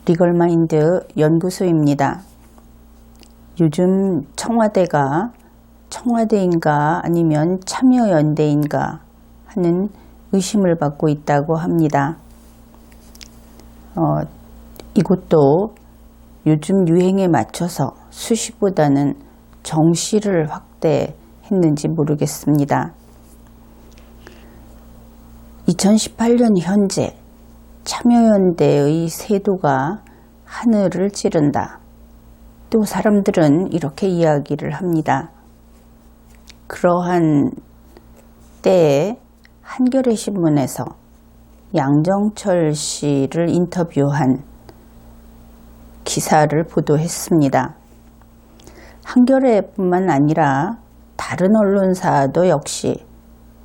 리걸마인드 연구소입니다. 요즘 청와대가 청와대인가 아니면 참여연대인가 하는 의심을 받고 있다고 합니다. 이것도 요즘 유행에 맞춰서 수시보다는 정시를 확대했는지 모르겠습니다. 2018년 현재 참여연대의 세도가 하늘을 찌른다. 또 사람들은 이렇게 이야기를 합니다. 그러한 때에 한겨레 신문에서 양정철 씨를 인터뷰한 기사를 보도했습니다. 한겨레뿐만 아니라 다른 언론사도 역시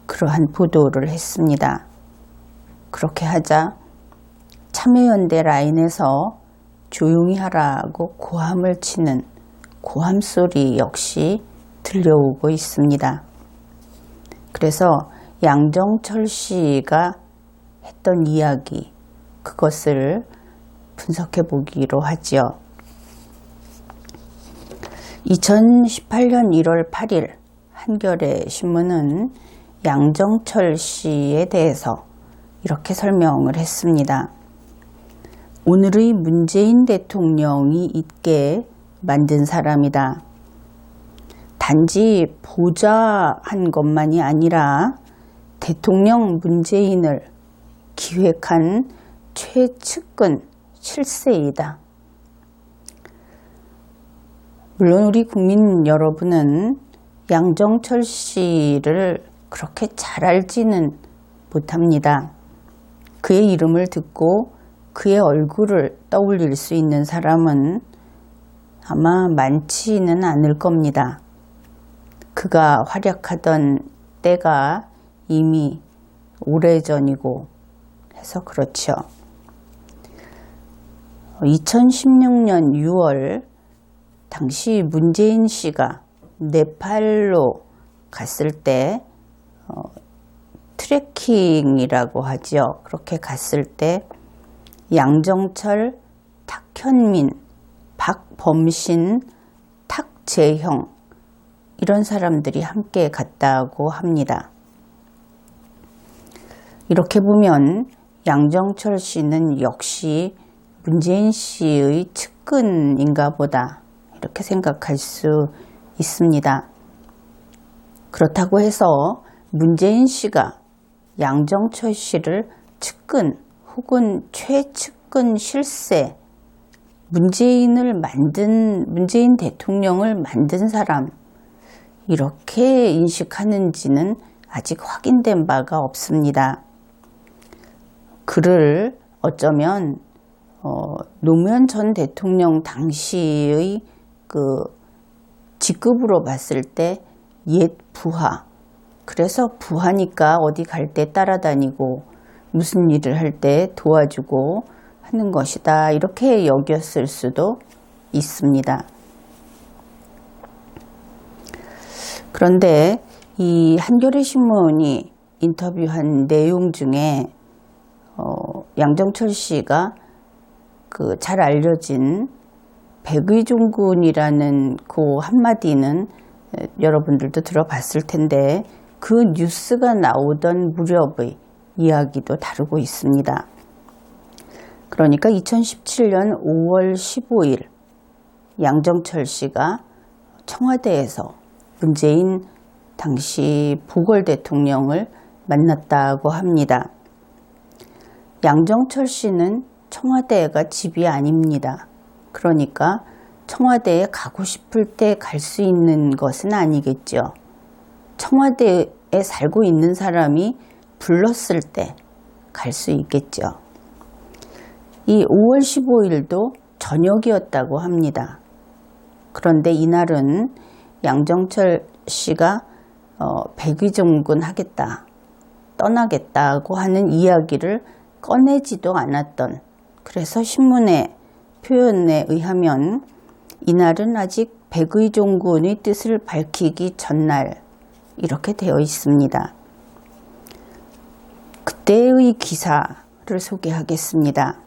그러한 보도를 했습니다. 그렇게 하자 참여연대 라인에서 조용히 하라고 고함을 치는 고함소리 역시 들려오고 있습니다. 그래서 양정철 씨가 했던 이야기, 그것을 분석해 보기로 하지요. 2018년 1월 8일 한겨레 신문은 양정철 씨에 대해서 이렇게 설명을 했습니다. 오늘의 문재인 대통령이 있게 만든 사람이다. 단지 보좌한 것만이 아니라 대통령 문재인을 기획한 최측근 실세이다. 물론 우리 국민 여러분은 양정철 씨를 그렇게 잘 알지는 못합니다. 그의 이름을 듣고 그의 얼굴을 떠올릴 수 있는 사람은 아마 많지는 않을 겁니다. 그가 활약하던 때가 이미 오래전이고 해서 그렇죠. 2016년 6월 당시 문재인 씨가 네팔로 갔을 때 트레킹이라고 하죠. 그렇게 갔을 때 양정철, 탁현민, 박범신, 탁재형 이런 사람들이 함께 갔다고 합니다. 이렇게 보면 양정철 씨는 역시 문재인 씨의 측근인가 보다 이렇게 생각할 수 있습니다. 그렇다고 해서 문재인 씨가 양정철 씨를 측근 혹은 최측근 실세, 문재인 대통령을 만든 사람 이렇게 인식하는지는 아직 확인된 바가 없습니다. 그를 어쩌면 노무현 전 대통령 당시의 그 직급으로 봤을 때 옛 부하, 그래서 부하니까 어디 갈 때 따라다니고 무슨 일을 할 때 도와주고 하는 것이다 이렇게 여겼을 수도 있습니다. 그런데 이 한겨레 신문이 인터뷰한 내용 중에 양정철 씨가 그 잘 알려진 백의종군이라는 그 한마디는 여러분들도 들어봤을 텐데 그 뉴스가 나오던 무렵의 이야기도 다루고 있습니다. 그러니까 2017년 5월 15일 양정철 씨가 청와대에서 문재인 당시 보궐 대통령을 만났다고 합니다. 양정철 씨는 청와대가 집이 아닙니다. 그러니까 청와대에 가고 싶을 때 갈 수 있는 것은 아니겠죠. 청와대에 살고 있는 사람이 불렀을 때 갈 수 있겠죠. 이 5월 15일도 저녁이었다고 합니다. 그런데 이날은 양정철 씨가 백의종군 하겠다, 떠나겠다고 하는 이야기를 꺼내지도 않았던, 그래서 신문의 표현에 의하면 이날은 아직 백의종군의 뜻을 밝히기 전날 이렇게 되어 있습니다. 그때의 기사를 소개하겠습니다.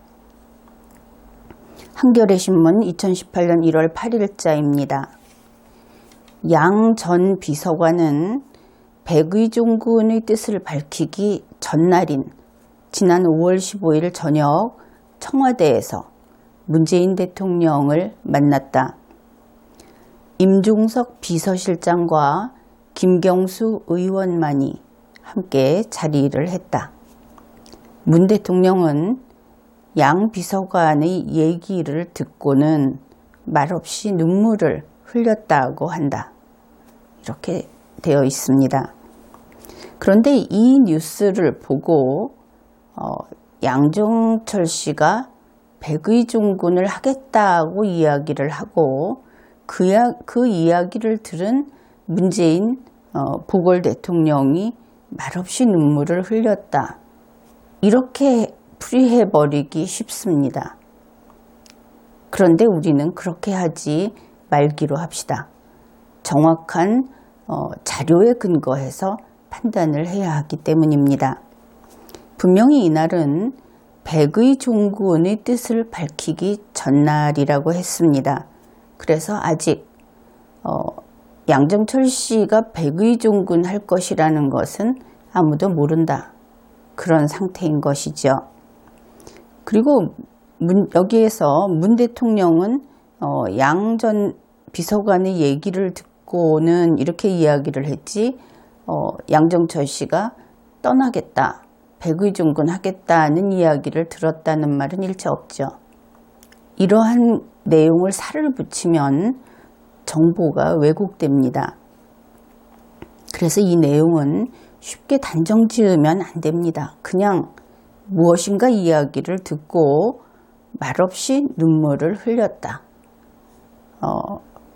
한겨레신문 2018년 1월 8일자입니다. 양 전 비서관은 백의종군의 뜻을 밝히기 전날인 지난 5월 15일 저녁 청와대에서 문재인 대통령을 만났다. 임종석 비서실장과 김경수 의원만이 함께 자리를 했다. 문 대통령은 양 비서관의 얘기를 듣고는 말없이 눈물을 흘렸다고 한다. 이렇게 되어 있습니다. 그런데 이 뉴스를 보고 양정철 씨가 백의종군을 하겠다고 이야기를 하고 그 이야기를 들은 문재인 보궐 대통령이 말없이 눈물을 흘렸다. 이렇게 풀이해버리기 쉽습니다. 그런데 우리는 그렇게 하지 말기로 합시다. 정확한 자료에 근거해서 판단을 해야 하기 때문입니다. 분명히 이날은 백의종군의 뜻을 밝히기 전날이라고 했습니다. 그래서 아직 양정철 씨가 백의종군 할 것이라는 것은 아무도 모른다. 그런 상태인 것이죠. 그리고 여기에서 문 대통령은 양 전 비서관의 얘기를 듣고는 이렇게 이야기를 했지 양정철 씨가 떠나겠다, 백의종군 하겠다는 이야기를 들었다는 말은 일체 없죠. 이러한 내용을 살을 붙이면 정보가 왜곡됩니다. 그래서 이 내용은 쉽게 단정 지으면 안 됩니다. 그냥 무엇인가 이야기를 듣고 말없이 눈물을 흘렸다.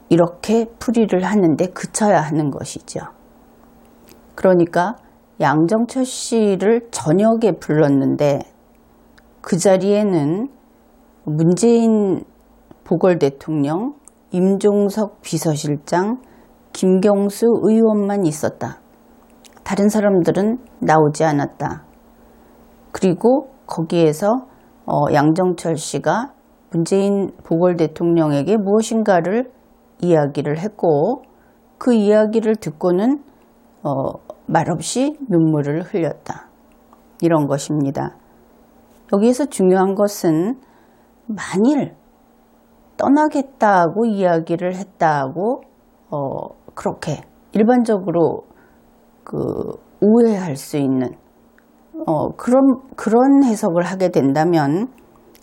이렇게 풀이를 하는데 그쳐야 하는 것이죠. 그러니까 양정철 씨를 저녁에 불렀는데 그 자리에는 문재인 보궐 대통령, 임종석 비서실장, 김경수 의원만 있었다. 다른 사람들은 나오지 않았다. 그리고 거기에서 양정철 씨가 문재인 보궐 대통령에게 무엇인가를 이야기를 했고 그 이야기를 듣고는 말없이 눈물을 흘렸다. 이런 것입니다. 여기에서 중요한 것은 만일 떠나겠다고 이야기를 했다고 그렇게 일반적으로 오해할 수 있는 그런 해석을 하게 된다면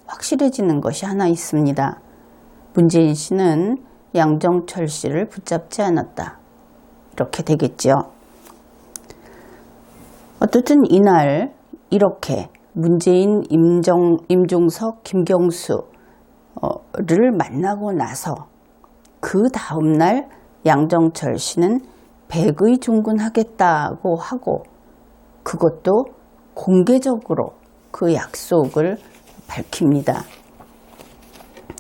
확실해지는 것이 하나 있습니다. 문재인 씨는 양정철 씨를 붙잡지 않았다. 이렇게 되겠죠. 어쨌든 이날 이렇게 문재인, 임종석, 김경수를 만나고 나서 그 다음날 양정철 씨는 백의종군 하겠다고 하고 그것도 공개적으로 그 약속을 밝힙니다.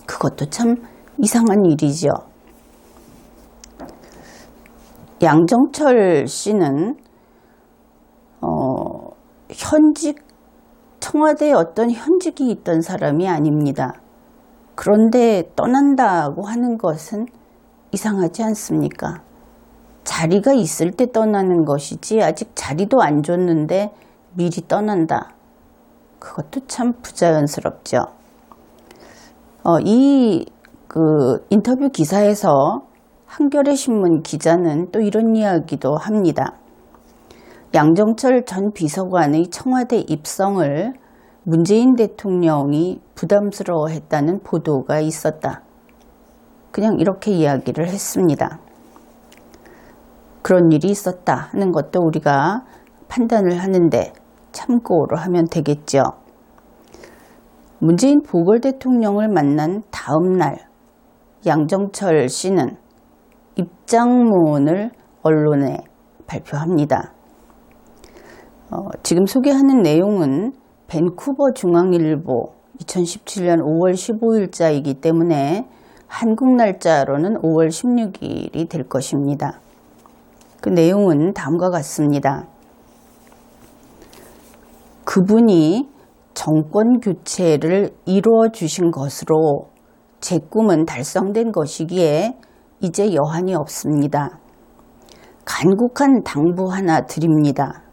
그것도 참 이상한 일이죠. 양정철 씨는 청와대에 어떤 현직이 있던 사람이 아닙니다. 그런데 떠난다고 하는 것은 이상하지 않습니까? 자리가 있을 때 떠나는 것이지 아직 자리도 안 줬는데 미리 떠난다. 그것도 참 부자연스럽죠. 이 인터뷰 기사에서 한겨레신문 기자는 또 이런 이야기도 합니다. 양정철 전 비서관의 청와대 입성을 문재인 대통령이 부담스러워했다는 보도가 있었다. 그냥 이렇게 이야기를 했습니다. 그런 일이 있었다 하는 것도 우리가 판단을 하는데 참고로 하면 되겠죠. 문재인 보궐 대통령을 만난 다음 날 양정철 씨는 입장문을 언론에 발표합니다. 지금 소개하는 내용은 밴쿠버 중앙일보 2017년 5월 15일자이기 때문에 한국 날짜로는 5월 16일이 될 것입니다. 그 내용은 다음과 같습니다. 그분이 정권 교체를 이루어 주신 것으로 제 꿈은 달성된 것이기에 이제 여한이 없습니다. 간곡한 당부 하나 드립니다.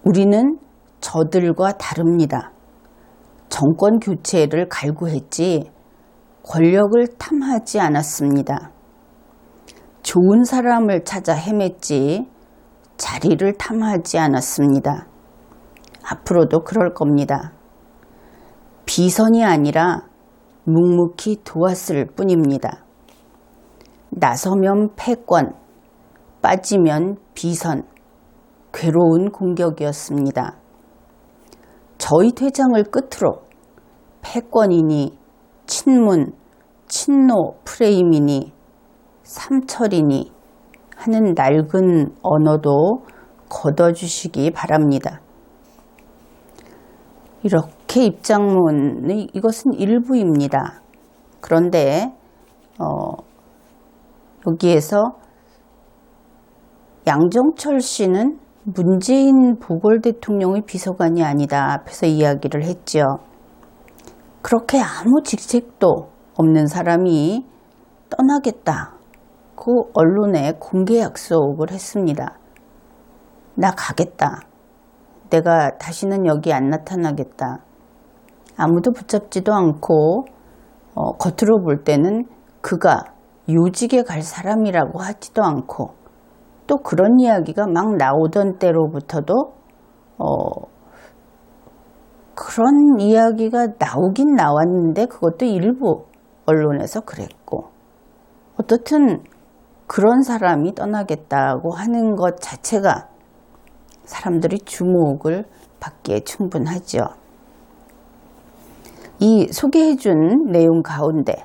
우리는 저들과 다릅니다. 정권 교체를 갈구했지 권력을 탐하지 않았습니다. 좋은 사람을 찾아 헤맸지 자리를 탐하지 않았습니다. 앞으로도 그럴 겁니다. 비선이 아니라 묵묵히 도왔을 뿐입니다. 나서면 패권, 빠지면 비선, 괴로운 공격이었습니다. 저희 퇴장을 끝으로 패권이니 친문, 친노 프레임이니 삼철이니 하는 낡은 언어도 걷어주시기 바랍니다. 이렇게 입장문의 이것은 일부입니다. 그런데 여기에서 양정철 씨는 문재인 보궐대통령의 비서관이 아니다 앞에서 이야기를 했죠. 그렇게 아무 직책도 없는 사람이 떠나겠다고 언론에 공개 약속을 했습니다. 나 가겠다. 내가 다시는 여기 안 나타나겠다. 아무도 붙잡지도 않고 겉으로 볼 때는 그가 요직에 갈 사람이라고 하지도 않고 또 그런 이야기가 막 나오던 때로부터도 그런 이야기가 나오긴 나왔는데 그것도 일부 언론에서 그랬고 어떻든 그런 사람이 떠나겠다고 하는 것 자체가 사람들이 주목을 받기에 충분하죠. 이 소개해드린 내용 가운데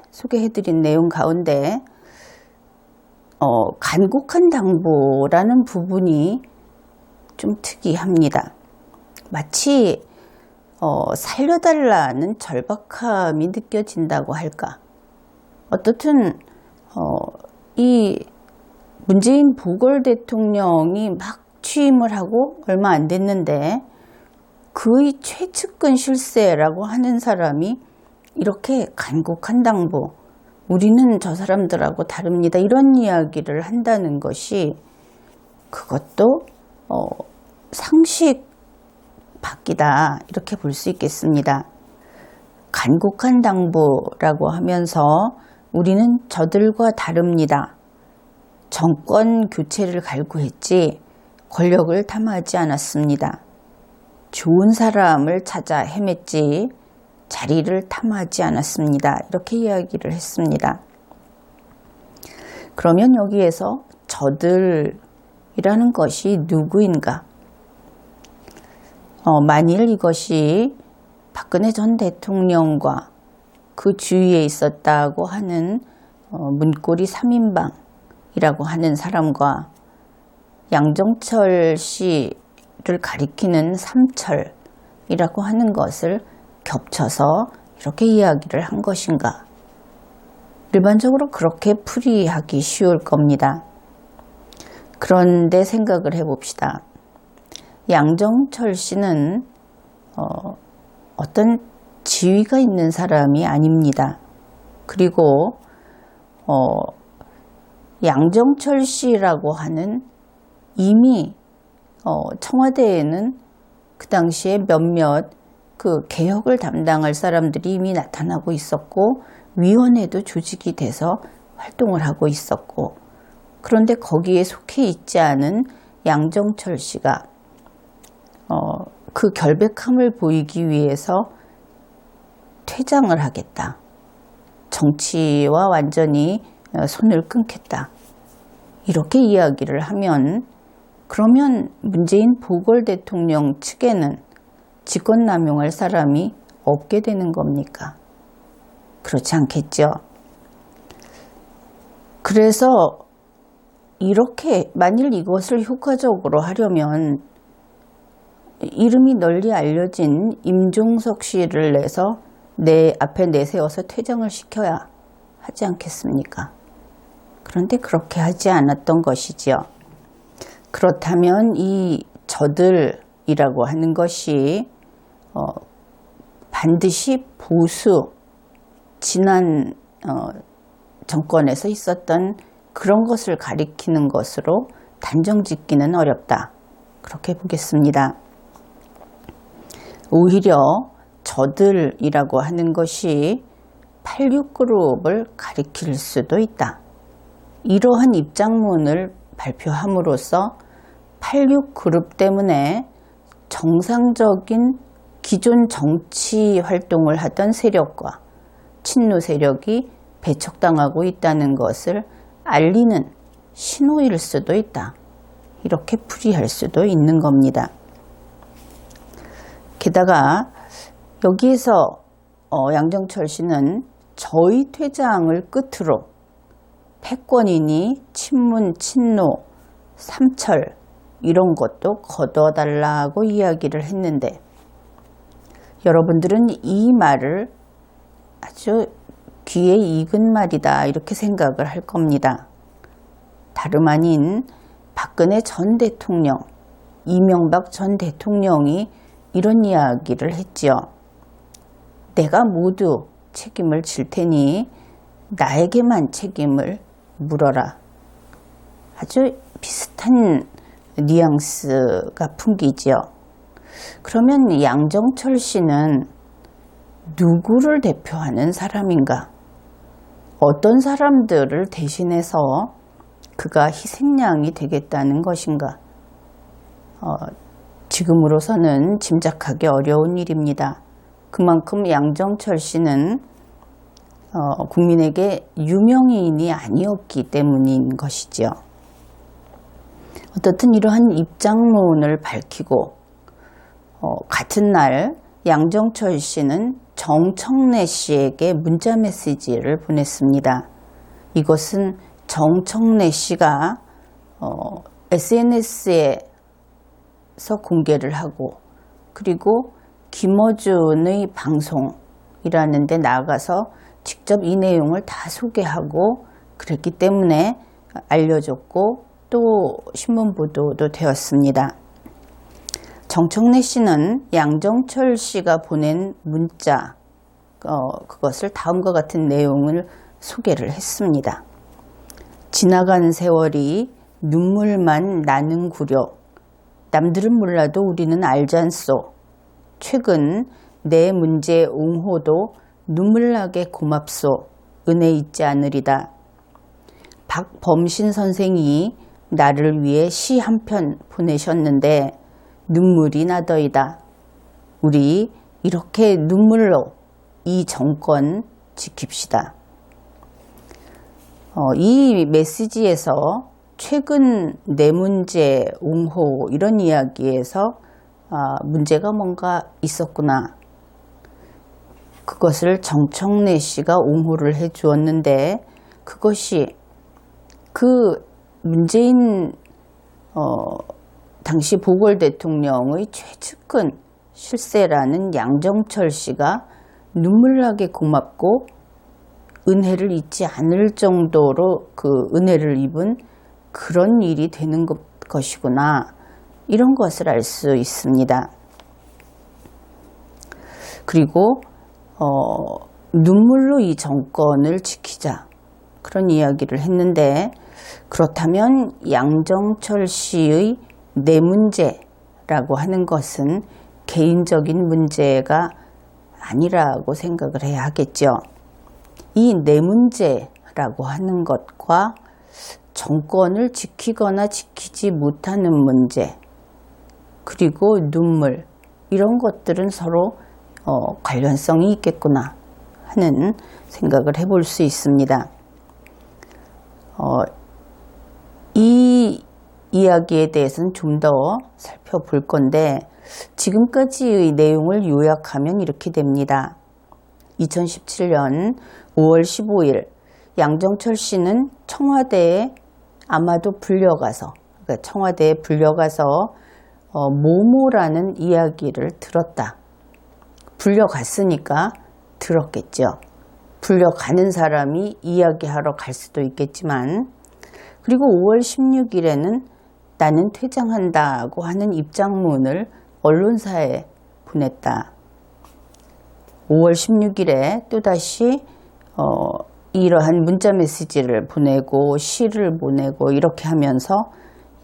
간곡한 당부라는 부분이 좀 특이합니다. 마치 살려달라는 절박함이 느껴진다고 할까. 어떻든 이 문재인 보궐대통령이 막 취임을 하고 얼마 안 됐는데 그의 최측근 실세라고 하는 사람이 이렇게 간곡한 당부, 우리는 저 사람들하고 다릅니다. 이런 이야기를 한다는 것이 그것도 상식 밖이다 이렇게 볼 수 있겠습니다. 간곡한 당부라고 하면서 우리는 저들과 다릅니다. 정권 교체를 갈구했지 권력을 탐하지 않았습니다. 좋은 사람을 찾아 헤맸지 자리를 탐하지 않았습니다. 이렇게 이야기를 했습니다. 그러면 여기에서 저들이라는 것이 누구인가? 만일 이것이 박근혜 전 대통령과 그 주위에 있었다고 하는 문고리 3인방이라고 하는 사람과 양정철 씨를 가리키는 삼철이라고 하는 것을 겹쳐서 이렇게 이야기를 한 것인가? 일반적으로 그렇게 풀이하기 쉬울 겁니다. 그런데 생각을 해봅시다. 양정철 씨는 어떤 지위가 있는 사람이 아닙니다. 그리고 양정철 씨라고 하는 이미 청와대에는 그 당시에 몇몇 그 개혁을 담당할 사람들이 이미 나타나고 있었고 위원회도 조직이 돼서 활동을 하고 있었고 그런데 거기에 속해 있지 않은 양정철 씨가 그 결백함을 보이기 위해서 퇴장을 하겠다. 정치와 완전히 손을 끊겠다. 이렇게 이야기를 하면 그러면 문재인 보궐대통령 측에는 직권남용할 사람이 없게 되는 겁니까? 그렇지 않겠죠. 그래서 이렇게 만일 이것을 효과적으로 하려면 이름이 널리 알려진 임종석 씨를 내서 내 앞에 내세워서 퇴장을 시켜야 하지 않겠습니까? 그런데 그렇게 하지 않았던 것이지요. 그렇다면 이 저들이라고 하는 것이 반드시 보수, 지난 정권에서 있었던 그런 것을 가리키는 것으로 단정 짓기는 어렵다. 그렇게 보겠습니다. 오히려 저들이라고 하는 것이 86그룹을 가리킬 수도 있다. 이러한 입장문을 발표함으로써 86그룹 때문에 정상적인 기존 정치 활동을 하던 세력과 친노 세력이 배척당하고 있다는 것을 알리는 신호일 수도 있다. 이렇게 풀이할 수도 있는 겁니다. 게다가 여기에서 양정철 씨는 저희 퇴장을 끝으로 패권이니 친문, 친노, 삼철 이런 것도 거둬달라고 이야기를 했는데 여러분들은 이 말을 아주 귀에 익은 말이다 이렇게 생각을 할 겁니다. 다름 아닌 박근혜 전 대통령, 이명박 전 대통령이 이런 이야기를 했지요. 내가 모두 책임을 질 테니 나에게만 책임을 물어라. 아주 비슷한 뉘앙스가 풍기지요. 그러면 양정철 씨는 누구를 대표하는 사람인가? 어떤 사람들을 대신해서 그가 희생양이 되겠다는 것인가? 지금으로서는 짐작하기 어려운 일입니다. 그만큼 양정철 씨는 국민에게 유명인이 아니었기 때문인 것이지요. 어떻든 이러한 입장문을 밝히고 같은 날 양정철 씨는 정청래 씨에게 문자 메시지를 보냈습니다. 이것은 정청래 씨가 SNS에서 공개를 하고 그리고 김어준의 방송이라는 데 나가서 직접 이 내용을 다 소개하고 그랬기 때문에 알려졌고 또 신문 보도도 되었습니다. 정청래 씨는 양정철 씨가 보낸 문자 그것을 다음과 같은 내용을 소개를 했습니다. 지나간 세월이 눈물만 나는구려. 남들은 몰라도 우리는 알잖소. 최근 내 문제 옹호도 눈물나게 고맙소. 은혜 잊지 않으리다. 박범신 선생이 나를 위해 시 한 편 보내셨는데 눈물이 나더이다. 우리 이렇게 눈물로 이 정권 지킵시다. 이 메시지에서 최근 내 문제 옹호 이런 이야기에서 문제가 뭔가 있었구나. 그것을 정청래 씨가 옹호를 해 주었는데 그것이 그 문재인 당시 보궐 대통령의 최측근 실세라는 양정철 씨가 눈물나게 고맙고 은혜를 잊지 않을 정도로 그 은혜를 입은 그런 일이 되는 것이구나. 이런 것을 알 수 있습니다. 그리고 눈물로 이 정권을 지키자. 그런 이야기를 했는데 그렇다면 양정철 씨의 내 문제라고 하는 것은 개인적인 문제가 아니라고 생각을 해야 하겠죠. 이 내 문제라고 하는 것과 정권을 지키거나 지키지 못하는 문제 그리고 눈물 이런 것들은 서로 관련성이 있겠구나 하는 생각을 해볼 수 있습니다. 이 이야기에 대해서는 좀 더 살펴볼 건데 지금까지의 내용을 요약하면 이렇게 됩니다. 2017년 5월 15일 양정철 씨는 청와대에 아마도 불려가서 그러니까 청와대에 불려가서 모모라는 이야기를 들었다. 불려갔으니까 들었겠죠. 불려가는 사람이 이야기하러 갈 수도 있겠지만 그리고 5월 16일에는 나는 퇴장한다고 하는 입장문을 언론사에 보냈다. 5월 16일에 또다시 이러한 문자 메시지를 보내고 시를 보내고 이렇게 하면서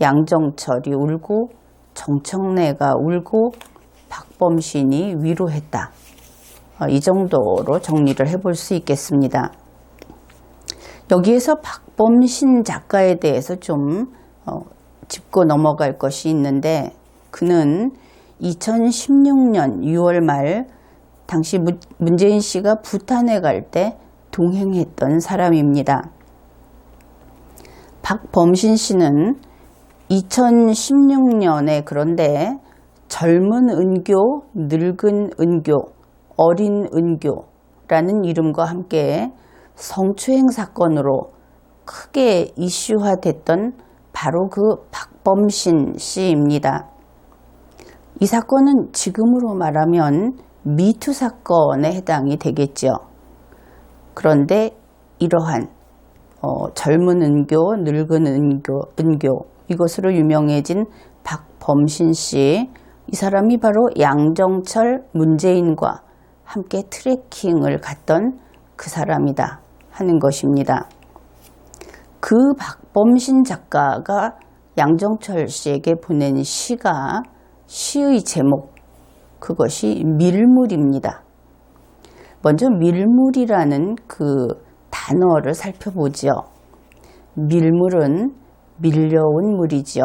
양정철이 울고 정청래가 울고 박범신이 위로했다. 이 정도로 정리를 해볼 수 있겠습니다. 여기에서 박범신 작가에 대해서 좀 짚고 넘어갈 것이 있는데, 그는 2016년 6월 말 당시 문재인 씨가 부탄에 갈 때 동행했던 사람입니다. 박범신 씨는 2016년에 그런데 젊은 은교, 늙은 은교, 어린 은교라는 이름과 함께 성추행 사건으로 크게 이슈화됐던 바로 그 박범신 씨입니다. 이 사건은 지금으로 말하면 미투 사건에 해당이 되겠죠. 그런데 이러한 젊은 은교, 늙은 은교 이것으로 유명해진 박범신 씨, 이 사람이 바로 양정철, 문재인과 함께 트레킹을 갔던 그 사람이다 하는 것입니다. 그 박범신 작가가 양정철 씨에게 보낸 시가, 시의 제목, 그것이 밀물입니다. 먼저 밀물이라는 그 단어를 살펴보죠. 밀물은 밀려온 물이죠.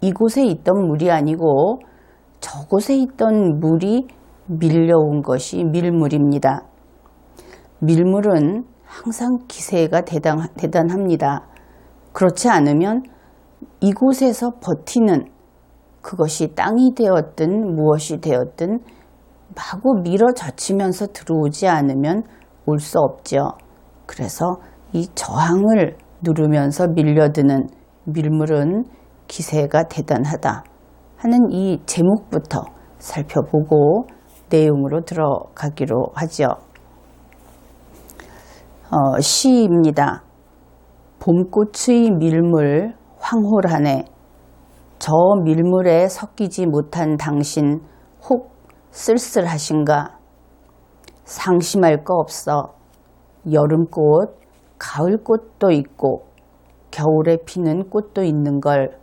이곳에 있던 물이 아니고 저곳에 있던 물이 밀려온 것이 밀물입니다. 밀물은 항상 기세가 대단합니다. 그렇지 않으면 이곳에서 버티는, 그것이 땅이 되었든 무엇이 되었든 마구 밀어젖히면서 들어오지 않으면 올 수 없죠. 그래서 이 저항을 누르면서 밀려드는 밀물은 기세가 대단하다 하는 이 제목부터 살펴보고 내용으로 들어가기로 하죠. 시입니다. 봄꽃의 밀물 황홀하네. 저 밀물에 섞이지 못한 당신 혹 쓸쓸하신가? 상심할 거 없어. 여름꽃, 가을꽃도 있고 겨울에 피는 꽃도 있는 걸.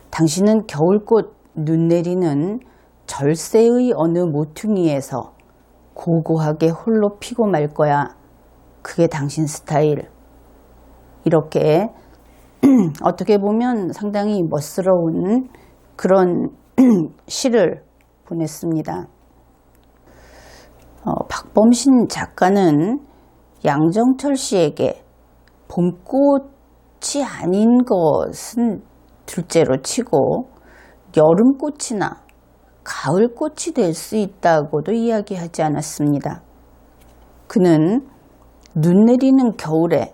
당신은 겨울꽃 눈 내리는 절세의 어느 모퉁이에서 고고하게 홀로 피고 말 거야. 그게 당신 스타일. 이렇게 어떻게 보면 상당히 멋스러운 그런 시를 보냈습니다. 박범신 작가는 양정철 씨에게 봄꽃이 아닌 것은 둘째로 치고 여름꽃이나 가을꽃이 될 수 있다고도 이야기하지 않았습니다. 그는 눈 내리는 겨울에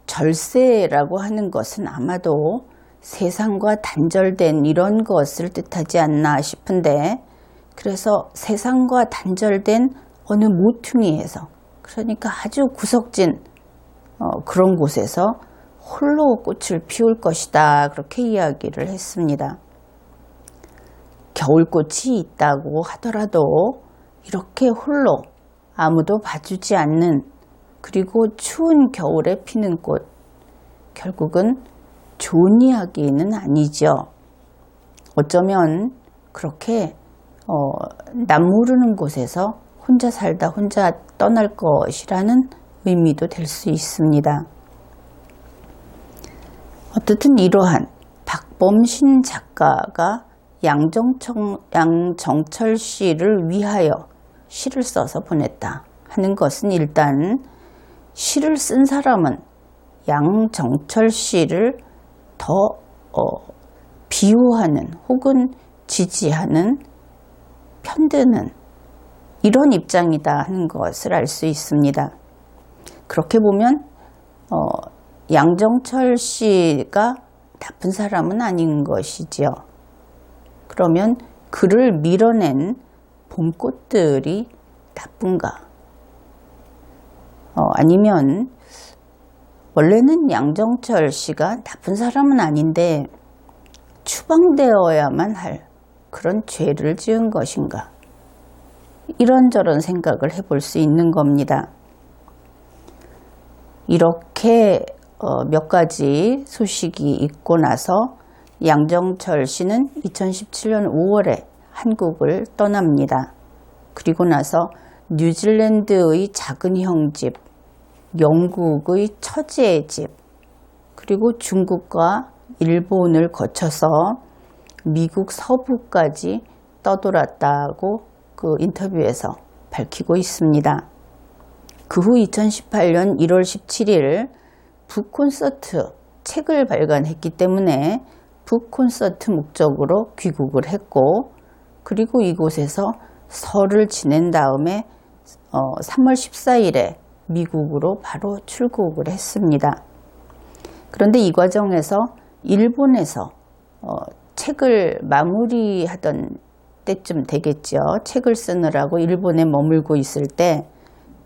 절세라고 하는 것은 아마도 세상과 단절된 이런 것을 뜻하지 않나 싶은데, 그래서 세상과 단절된 어느 모퉁이에서, 그러니까 아주 구석진 그런 곳에서 홀로 꽃을 피울 것이다, 그렇게 이야기를 했습니다. 겨울꽃이 있다고 하더라도 이렇게 홀로 아무도 봐주지 않는, 그리고 추운 겨울에 피는 꽃, 결국은 좋은 이야기는 아니죠. 어쩌면 그렇게 남 모르는 곳에서 혼자 살다 혼자 떠날 것이라는 의미도 될 수 있습니다. 어쨌든 이러한 박범신 작가가 양정철 씨를 위하여 시를 써서 보냈다 하는 것은, 일단 시를 쓴 사람은 양정철 씨를 더 비호하는 혹은 지지하는, 편드는 이런 입장이다 하는 것을 알 수 있습니다. 그렇게 보면 양정철 씨가 나쁜 사람은 아닌 것이지요. 그러면 그를 밀어낸 봄꽃들이 나쁜가? 아니면 원래는 양정철 씨가 나쁜 사람은 아닌데 추방되어야만 할 그런 죄를 지은 것인가? 이런저런 생각을 해볼 수 있는 겁니다. 이렇게 몇 가지 소식이 있고 나서 양정철 씨는 2017년 5월에 한국을 떠납니다. 그리고 나서 뉴질랜드의 작은 형집, 영국의 처제의 집, 그리고 중국과 일본을 거쳐서 미국 서부까지 떠돌았다고 그 인터뷰에서 밝히고 있습니다. 그 후 2018년 1월 17일 북콘서트 책을 발간했기 때문에 북콘서트 목적으로 귀국을 했고, 그리고 이곳에서 설을 지낸 다음에 3월 14일에 미국으로 바로 출국을 했습니다. 그런데 이 과정에서 일본에서 책을 마무리하던 때쯤 되겠죠. 책을 쓰느라고 일본에 머물고 있을 때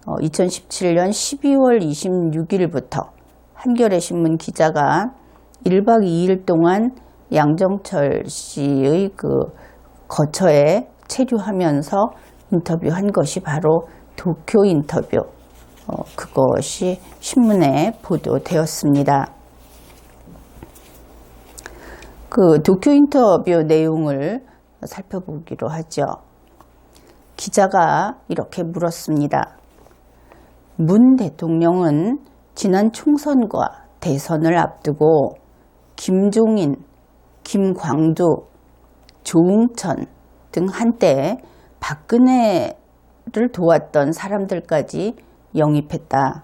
2017년 12월 26일부터 한겨레 신문 기자가 1박 2일 동안 양정철 씨의 그 거처에 체류하면서 인터뷰한 것이 바로 도쿄 인터뷰, 그것이 신문에 보도되었습니다. 그 도쿄 인터뷰 내용을 살펴보기로 하죠. 기자가 이렇게 물었습니다. 문 대통령은 지난 총선과 대선을 앞두고 김종인, 김광두, 조응천 등 한때 박근혜를 도왔던 사람들까지 영입했다.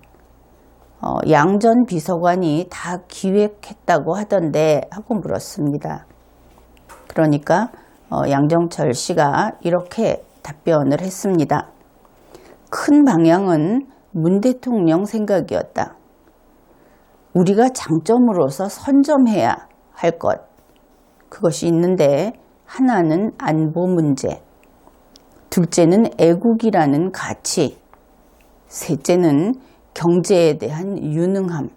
양 전 비서관이 다 기획했다고 하던데 하고 물었습니다. 그러니까 양정철 씨가 이렇게 답변을 했습니다. 큰 방향은 문 대통령 생각이었다. 우리가 장점으로서 선점해야 할 것, 그것이 있는데 하나는 안보 문제, 둘째는 애국이라는 가치, 셋째는 경제에 대한 유능함.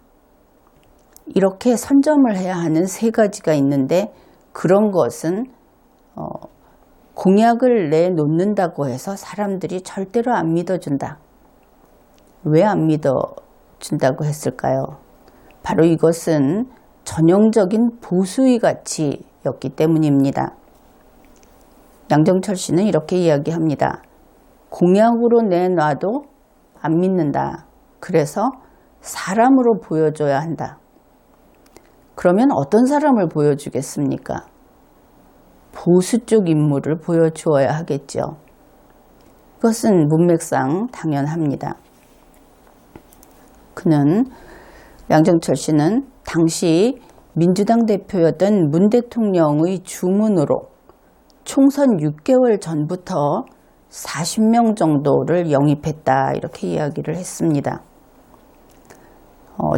이렇게 선점을 해야 하는 세 가지가 있는데 그런 것은 공약을 내놓는다고 해서 사람들이 절대로 안 믿어준다. 왜 안 믿어준다고 했을까요? 바로 이것은 전형적인 보수의 가치였기 때문입니다. 양정철 씨는 이렇게 이야기합니다. 공약으로 내놔도 안 믿는다. 그래서 사람으로 보여줘야 한다. 그러면 어떤 사람을 보여주겠습니까? 보수 쪽 인물을 보여주어야 하겠죠. 그것은 문맥상 당연합니다. 양정철 씨는 당시 민주당 대표였던 문 대통령의 주문으로 총선 6개월 전부터 40명 정도를 영입했다, 이렇게 이야기를 했습니다.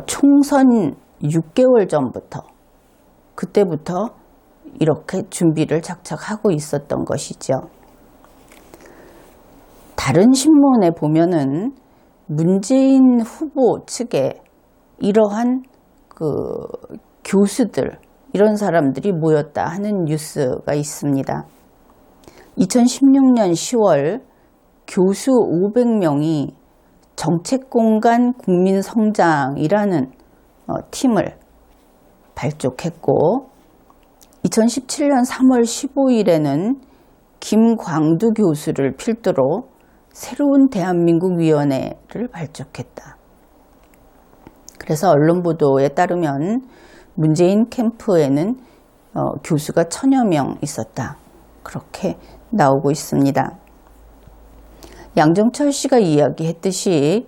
총선 6개월 전부터, 그때부터 이렇게 준비를 착착 하고 있었던 것이죠. 다른 신문에 보면은 문재인 후보 측에 이러한 교수들, 이런 사람들이 모였다 하는 뉴스가 있습니다. 2016년 10월 교수 500명이 정책공간 국민성장이라는 팀을 발족했고, 2017년 3월 15일에는 김광두 교수를 필두로 새로운 대한민국 위원회를 발족했다. 그래서 언론 보도에 따르면 문재인 캠프에는 교수가 1000여 명 있었다. 그렇게 나오고 있습니다. 양정철 씨가 이야기했듯이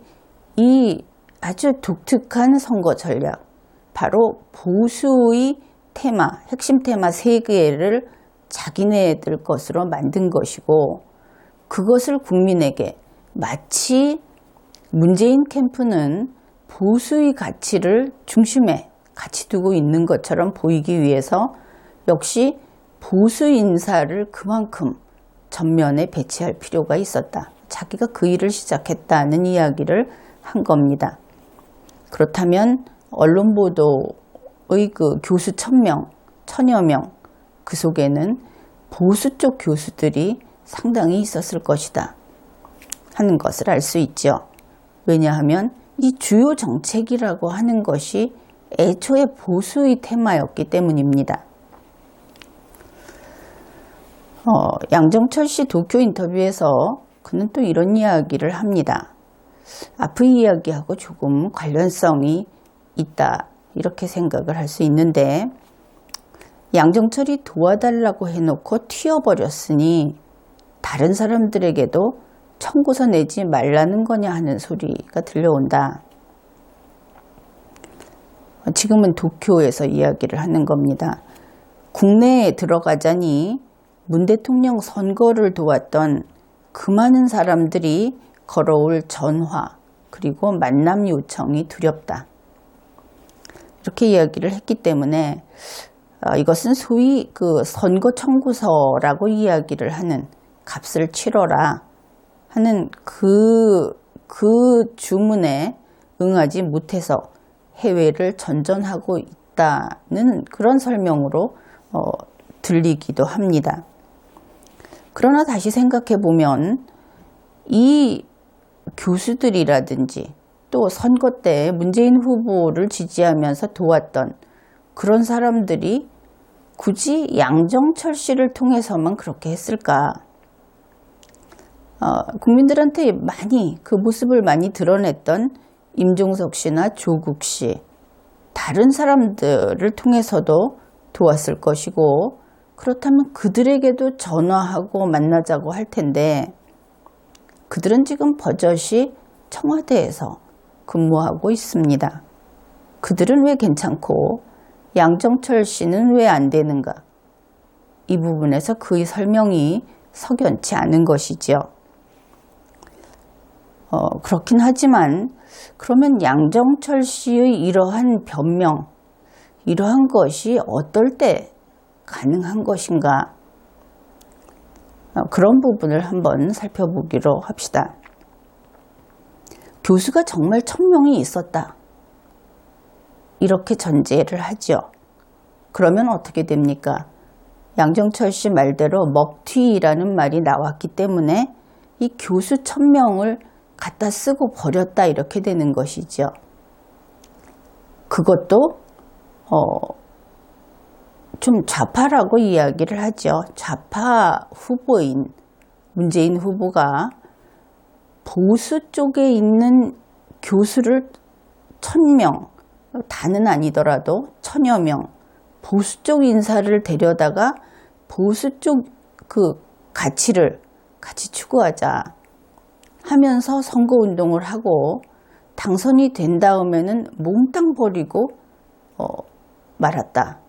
이 아주 독특한 선거 전략, 바로 보수의 테마, 핵심 테마 3개를 자기네들 것으로 만든 것이고, 그것을 국민에게 마치 문재인 캠프는 보수의 가치를 중심에 같이 두고 있는 것처럼 보이기 위해서 역시 보수 인사를 그만큼 전면에 배치할 필요가 있었다. 자기가 그 일을 시작했다는 이야기를 한 겁니다. 그렇다면 언론 보도의 그 교수 1000명, 1000여 명, 그 속에는 보수 쪽 교수들이 상당히 있었을 것이다 하는 것을 알 수 있죠. 왜냐하면 이 주요 정책이라고 하는 것이 애초에 보수의 테마였기 때문입니다. 양정철 씨 도쿄 인터뷰에서 그는 또 이런 이야기를 합니다. 앞의 이야기하고 조금 관련성이 있다, 이렇게 생각을 할 수 있는데, 양정철이 도와달라고 해놓고 튀어버렸으니 다른 사람들에게도 청구서 내지 말라는 거냐 하는 소리가 들려온다. 지금은 도쿄에서 이야기를 하는 겁니다. 국내에 들어가자니 문 대통령 선거를 도왔던 그 많은 사람들이 걸어올 전화 그리고 만남 요청이 두렵다. 이렇게 이야기를 했기 때문에 이것은 소위 그 선거 청구서라고 이야기를 하는 값을 치러라 하는 그 주문에 응하지 못해서 해외를 전전하고 있다는 그런 설명으로 들리기도 합니다. 그러나 다시 생각해 보면 이 교수들이라든지 또 선거 때 문재인 후보를 지지하면서 도왔던 그런 사람들이 굳이 양정철 씨를 통해서만 그렇게 했을까? 국민들한테 많이 그 모습을 많이 드러냈던 임종석 씨나 조국 씨, 다른 사람들을 통해서도 도왔을 것이고, 그렇다면 그들에게도 전화하고 만나자고 할 텐데, 그들은 지금 버젓이 청와대에서 근무하고 있습니다. 그들은 왜 괜찮고 양정철 씨는 왜 안 되는가? 이 부분에서 그의 설명이 석연치 않은 것이지요. 그렇긴 하지만 그러면 양정철 씨의 이러한 변명, 이러한 것이 어떨 때 가능한 것인가? 그런 부분을 한번 살펴보기로 합시다. 교수가 정말 천명이 있었다, 이렇게 전제를 하죠. 그러면 어떻게 됩니까? 양정철 씨 말대로 먹튀라는 말이 나왔기 때문에 이 교수 천명을 갖다 쓰고 버렸다, 이렇게 되는 것이죠. 그것도 좀 좌파라고 이야기를 하죠. 좌파 후보인 문재인 후보가 보수 쪽에 있는 교수를 1000명, 다는 아니더라도 1000여 명, 보수 쪽 인사를 데려다가 보수 쪽 그 가치를 같이 추구하자 하면서 선거운동을 하고 당선이 된 다음에는 몽땅 버리고 말았다.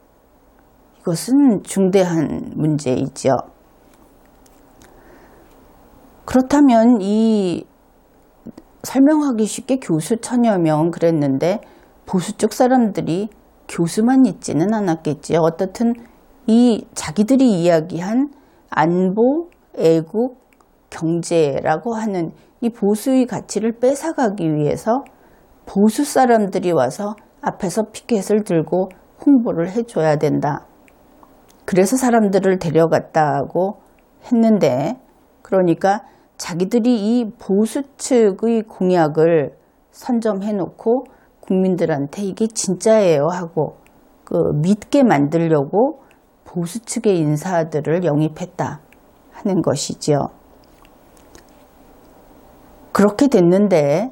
이것은 중대한 문제이죠. 그렇다면 이 설명하기 쉽게 교수 1000여 명 그랬는데 보수 쪽 사람들이 교수만 있지는 않았겠지요. 어떻든 이 자기들이 이야기한 안보, 애국, 경제라고 하는 이 보수의 가치를 뺏어가기 위해서 보수 사람들이 와서 앞에서 피켓을 들고 홍보를 해줘야 된다. 그래서 사람들을 데려갔다고 했는데, 그러니까 자기들이 이 보수 측의 공약을 선점해놓고 국민들한테 이게 진짜예요 하고 믿게 만들려고 보수 측의 인사들을 영입했다 하는 것이죠. 그렇게 됐는데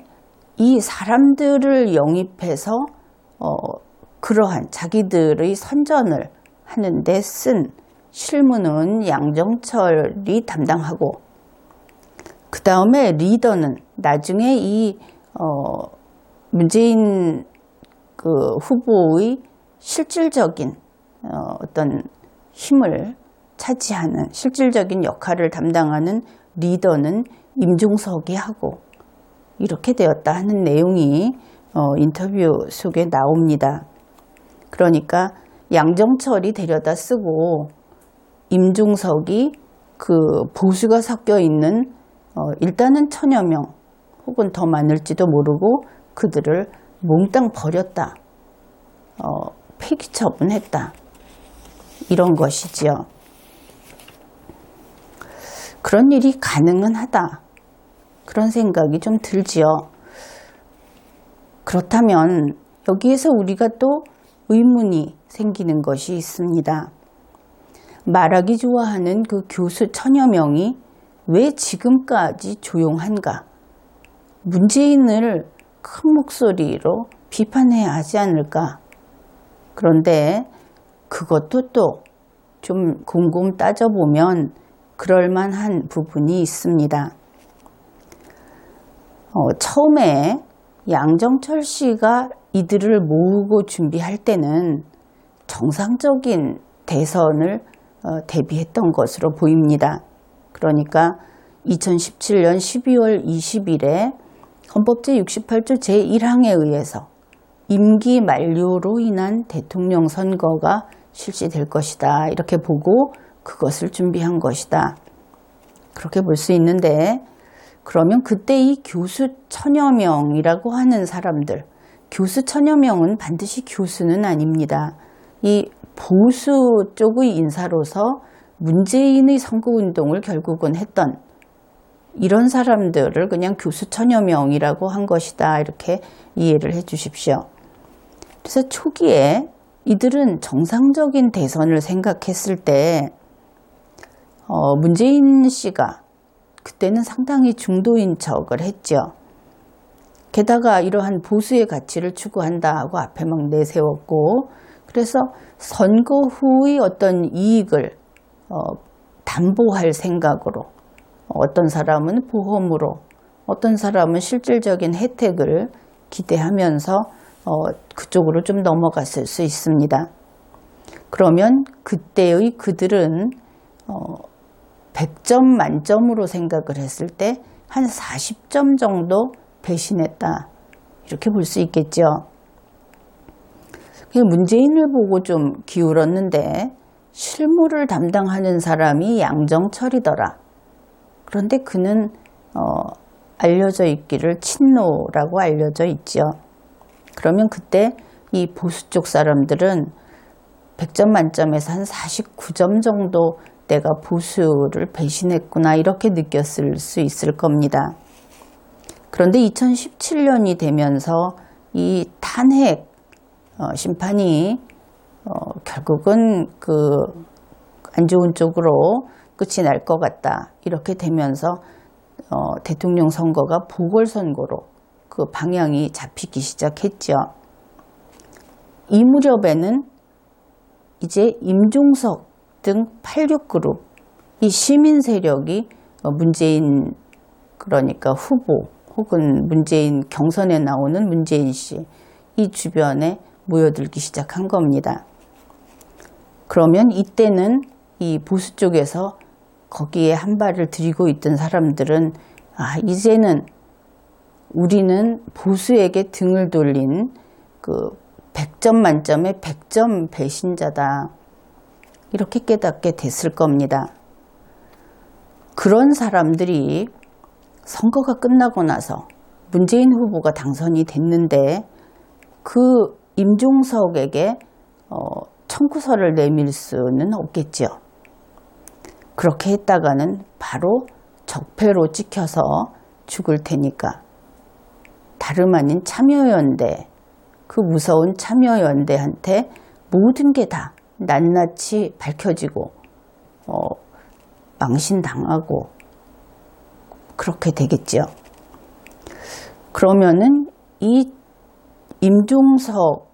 이 사람들을 영입해서 그러한 자기들의 선전을 하는데 쓴 실무는 양정철이 담당하고, 그 다음에 리더는 나중에 이 문재인 그 후보의 실질적인 어떤 힘을 차지하는 실질적인 역할을 담당하는 리더는 임종석이 하고, 이렇게 되었다 하는 내용이 인터뷰 속에 나옵니다. 그러니까 양정철이 데려다 쓰고 임종석이 그 보수가 섞여 있는 일단은 1000여 명 혹은 더 많을지도 모르고 그들을 몽땅 버렸다, 폐기 처분했다, 이런 것이지요. 그런 일이 가능은 하다, 그런 생각이 좀 들지요. 그렇다면 여기에서 우리가 또 의문이 생기는 것이 있습니다. 말하기 좋아하는 그 교수 천여 명이 왜 지금까지 조용한가? 문재인을 큰 목소리로 비판해야 하지 않을까? 그런데 그것도 또 좀 곰곰 따져보면 그럴만한 부분이 있습니다. 처음에 양정철 씨가 이들을 모으고 준비할 때는 정상적인 대선을 대비했던 것으로 보입니다. 그러니까 2017년 12월 20일에 헌법 제68조 제1항에 의해서 임기 만료로 인한 대통령 선거가 실시될 것이다. 이렇게 보고 그것을 준비한 것이다. 그렇게 볼 수 있는데 그러면 그때 이 교수 천여 명이라고 하는 사람들, 교수 천여 명은 반드시 교수는 아닙니다. 이 보수 쪽의 인사로서 문재인의 선거운동을 결국은 했던 이런 사람들을 그냥 교수 천여 명이라고 한 것이다. 이렇게 이해를 해 주십시오. 그래서 초기에 이들은 정상적인 대선을 생각했을 때 문재인 씨가 그때는 상당히 중도인 척을 했죠. 게다가 이러한 보수의 가치를 추구한다고 앞에 막 내세웠고 그래서 선거 후의 어떤 이익을 담보할 생각으로 어떤 사람은 보험으로 어떤 사람은 실질적인 혜택을 기대하면서 그쪽으로 좀 넘어갔을 수 있습니다. 그러면 그때의 그들은 100점 만점으로 생각을 했을 때 한 40점 정도 배신했다. 이렇게 볼 수 있겠죠. 문재인을 보고 좀 기울었는데 실무를 담당하는 사람이 양정철이더라. 그런데 그는 알려져 있기를 친노라고 알려져 있죠. 그러면 그때 이 보수 쪽 사람들은 100점 만점에서 한 49점 정도 내가 보수를 배신했구나 이렇게 느꼈을 수 있을 겁니다. 그런데 2017년이 되면서 이 탄핵 심판이 결국은 안 좋은 쪽으로 끝이 날 것 같다 이렇게 되면서 대통령 선거가 보궐선거로 그 방향이 잡히기 시작했죠. 이 무렵에는 이제 임종석 등 86그룹 이 시민 세력이 문재인 그러니까 후보 혹은 문재인 경선에 나오는 문재인 씨 이 주변에 모여들기 시작한 겁니다. 그러면 이때는 이 보수 쪽에서 거기에 한 발을 들이고 있던 사람들은 이제는 우리는 보수에게 등을 돌린 100점 만점의 100점 배신자다. 이렇게 깨닫게 됐을 겁니다. 그런 사람들이 선거가 끝나고 나서 문재인 후보가 당선이 됐는데 그 임종석에게 청구서를 내밀 수는 없겠죠. 그렇게 했다가는 바로 적폐로 찍혀서 죽을 테니까 다름 아닌 참여연대, 그 무서운 참여연대한테 모든 게 다 낱낱이 밝혀지고 망신당하고 그렇게 되겠죠. 그러면은 이 임종석이라고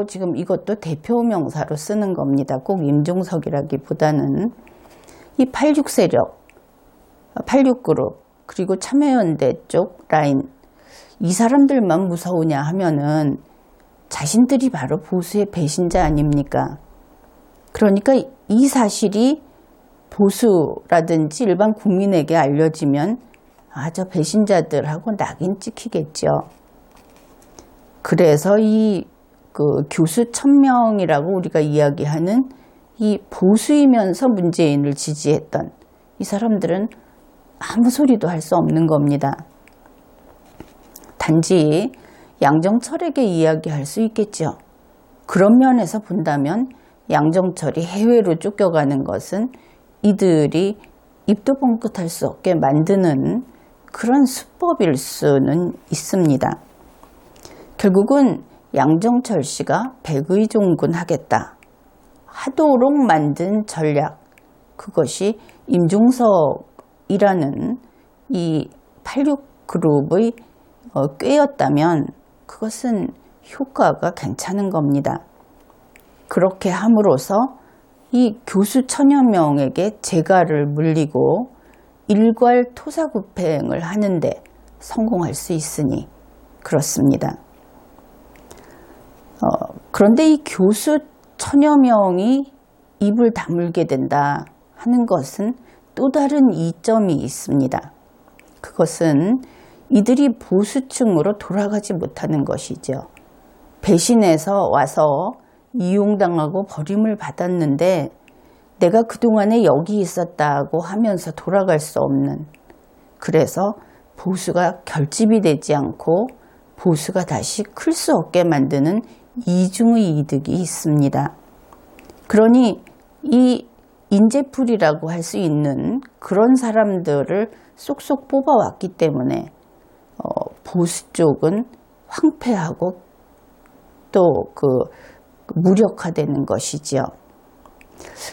지금 이것도 대표 명사로 쓰는 겁니다. 꼭 임종석이라기보다는 이 86세력, 86그룹 그리고 참여연대 쪽 라인 이 사람들만 무서우냐 하면은 자신들이 바로 보수의 배신자 아닙니까? 그러니까 이 사실이 보수라든지 일반 국민에게 알려지면 저 배신자들하고 낙인 찍히겠죠. 그래서 이 교수 1000명이라고 우리가 이야기하는 이 보수이면서 문재인을 지지했던 이 사람들은 아무 소리도 할 수 없는 겁니다. 단지 양정철에게 이야기할 수 있겠죠. 그런 면에서 본다면 양정철이 해외로 쫓겨가는 것은 이들이 입도 뻥끗할 수 없게 만드는 그런 수법일 수는 있습니다. 결국은 양정철 씨가 백의종군하겠다 하도록 만든 전략, 그것이 임종석이라는 이 86그룹의 꾀였다면 그것은 효과가 괜찮은 겁니다. 그렇게 함으로써 이 교수 천여 명에게 재갈을 물리고 일괄 토사구팽을 하는데 성공할 수 있으니 그렇습니다. 그런데 이 교수 천여 명이 입을 다물게 된다 하는 것은 또 다른 이점이 있습니다. 그것은 이들이 보수층으로 돌아가지 못하는 것이죠. 배신해서 와서 이용당하고 버림을 받았는데 내가 그동안에 여기 있었다고 하면서 돌아갈 수 없는, 그래서 보수가 결집이 되지 않고 보수가 다시 클 수 없게 만드는 이중의 이득이 있습니다. 그러니 이 인재풀이라고 할 수 있는 그런 사람들을 쏙쏙 뽑아왔기 때문에 보수 쪽은 황폐하고 또 무력화되는 것이지요.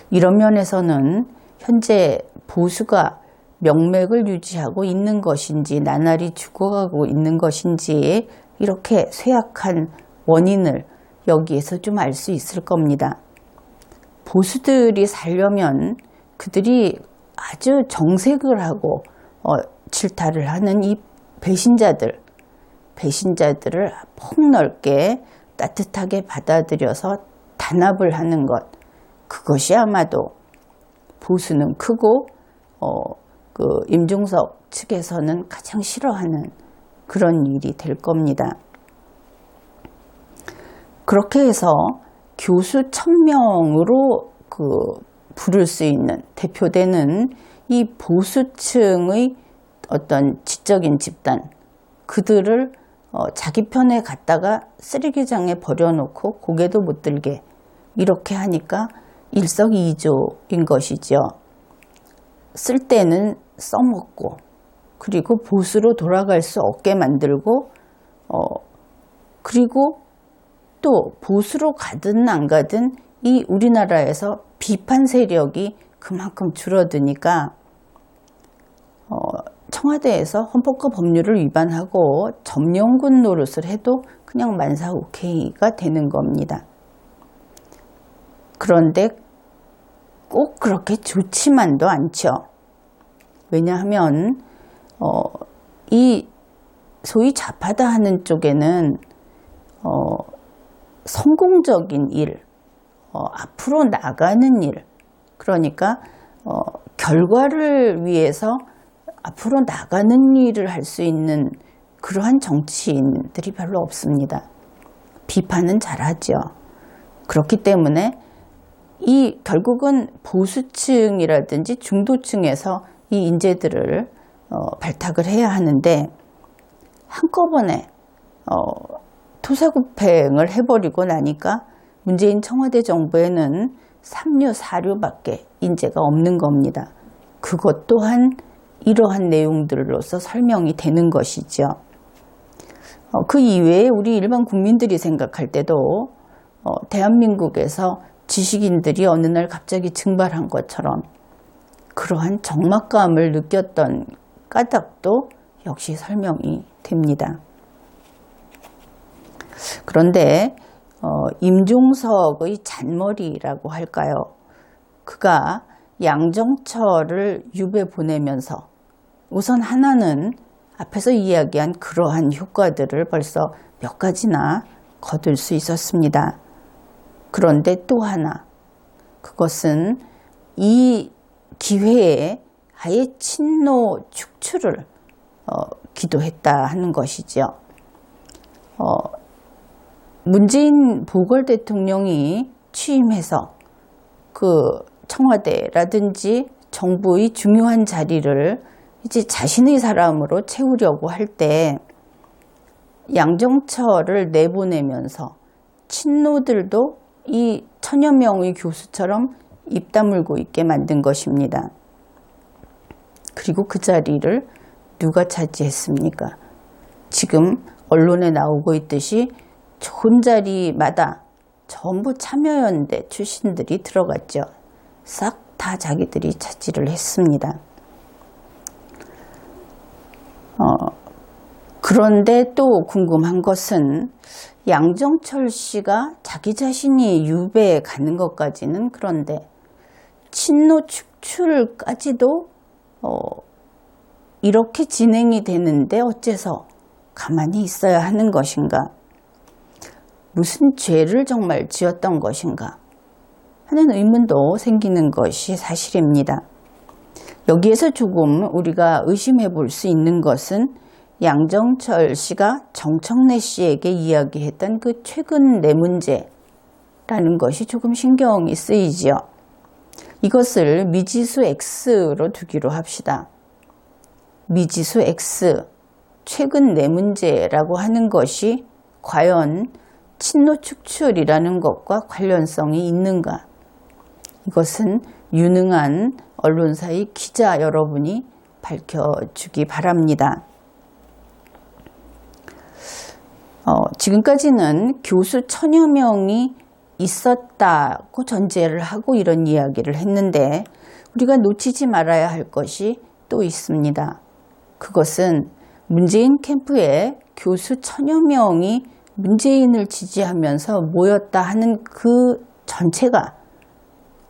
이런 면에서는 현재 보수가 명맥을 유지하고 있는 것인지 나날이 죽어가고 있는 것인지 이렇게 쇠약한 원인을 여기에서 좀 알 수 있을 겁니다. 보수들이 살려면 그들이 아주 정색을 하고 질타를 하는 이 배신자들을 폭넓게 따뜻하게 받아들여서 단합을 하는 것, 그것이 아마도 보수는 크고 임종석 측에서는 가장 싫어하는 그런 일이 될 겁니다. 그렇게 해서 교수 1000명으로 부를 수 있는 대표되는 이 보수층의 어떤 지적인 집단, 그들을 자기 편에 갖다가 쓰레기장에 버려놓고 고개도 못 들게 이렇게 하니까 일석이조인 것이죠. 쓸 때는 써먹고 그리고 보수로 돌아갈 수 없게 만들고 그리고 또 보수로 가든 안 가든 이 우리나라에서 비판 세력이 그만큼 줄어드니까 청와대에서 헌법과 법률을 위반하고 점령군 노릇을 해도 그냥 만사 오케이가 되는 겁니다. 그런데 꼭 그렇게 좋지만도 않죠. 왜냐하면 이 소위 좌파다 하는 쪽에는 성공적인 일, 앞으로 나가는 일, 그러니까 결과를 위해서 앞으로 나가는 일을 할 수 있는 그러한 정치인들이 별로 없습니다. 비판은 잘하죠. 그렇기 때문에 이 결국은 보수층이라든지 중도층에서 이 인재들을 발탁을 해야 하는데 한꺼번에 토사구팽을 해버리고 나니까 문재인 청와대 정부에는 3류, 4류밖에 인재가 없는 겁니다. 그것 또한 이러한 내용들로서 설명이 되는 것이죠. 그 이외에 우리 일반 국민들이 생각할 때도 대한민국에서 지식인들이 어느 날 갑자기 증발한 것처럼 그러한 적막감을 느꼈던 까닭도 역시 설명이 됩니다. 그런데 임종석의 잔머리라고 할까요? 그가 양정철을 유배 보내면서 우선 하나는 앞에서 이야기한 그러한 효과들을 벌써 몇 가지나 거둘 수 있었습니다. 그런데 또 하나, 그것은 이 기회에 아예 친노 축출을 기도했다 하는 것이죠. 문재인 보궐 대통령이 취임해서 그 청와대라든지 정부의 중요한 자리를 이제 자신의 사람으로 채우려고 할 때 양정철을 내보내면서 친노들도 이 1000여 명의 교수처럼 입 다물고 있게 만든 것입니다. 그리고 그 자리를 누가 차지했습니까? 지금 언론에 나오고 있듯이 좋은 자리마다 전부 참여연대 출신들이 들어갔죠. 싹 다 자기들이 차지를 했습니다. 그런데 또 궁금한 것은 양정철 씨가 자기 자신이 유배에 가는 것까지는 그런데 친노 축출까지도 이렇게 진행이 되는데 어째서 가만히 있어야 하는 것인가? 무슨 죄를 정말 지었던 것인가? 하는 의문도 생기는 것이 사실입니다. 여기에서 조금 우리가 의심해 볼 수 있는 것은 양정철 씨가 정청래 씨에게 이야기했던 그 최근 내 문제라는 것이 조금 신경이 쓰이지요. 이것을 미지수 X로 두기로 합시다. 미지수 X, 최근 내 문제라고 하는 것이 과연 친노 축출이라는 것과 관련성이 있는가? 이것은 유능한 언론사의 기자 여러분이 밝혀주기 바랍니다. 지금까지는 교수 1000여 명이 있었다고 전제를 하고 이런 이야기를 했는데 우리가 놓치지 말아야 할 것이 또 있습니다. 그것은 문재인 캠프에 교수 1000여 명이 문재인을 지지하면서 모였다 하는 그 전체가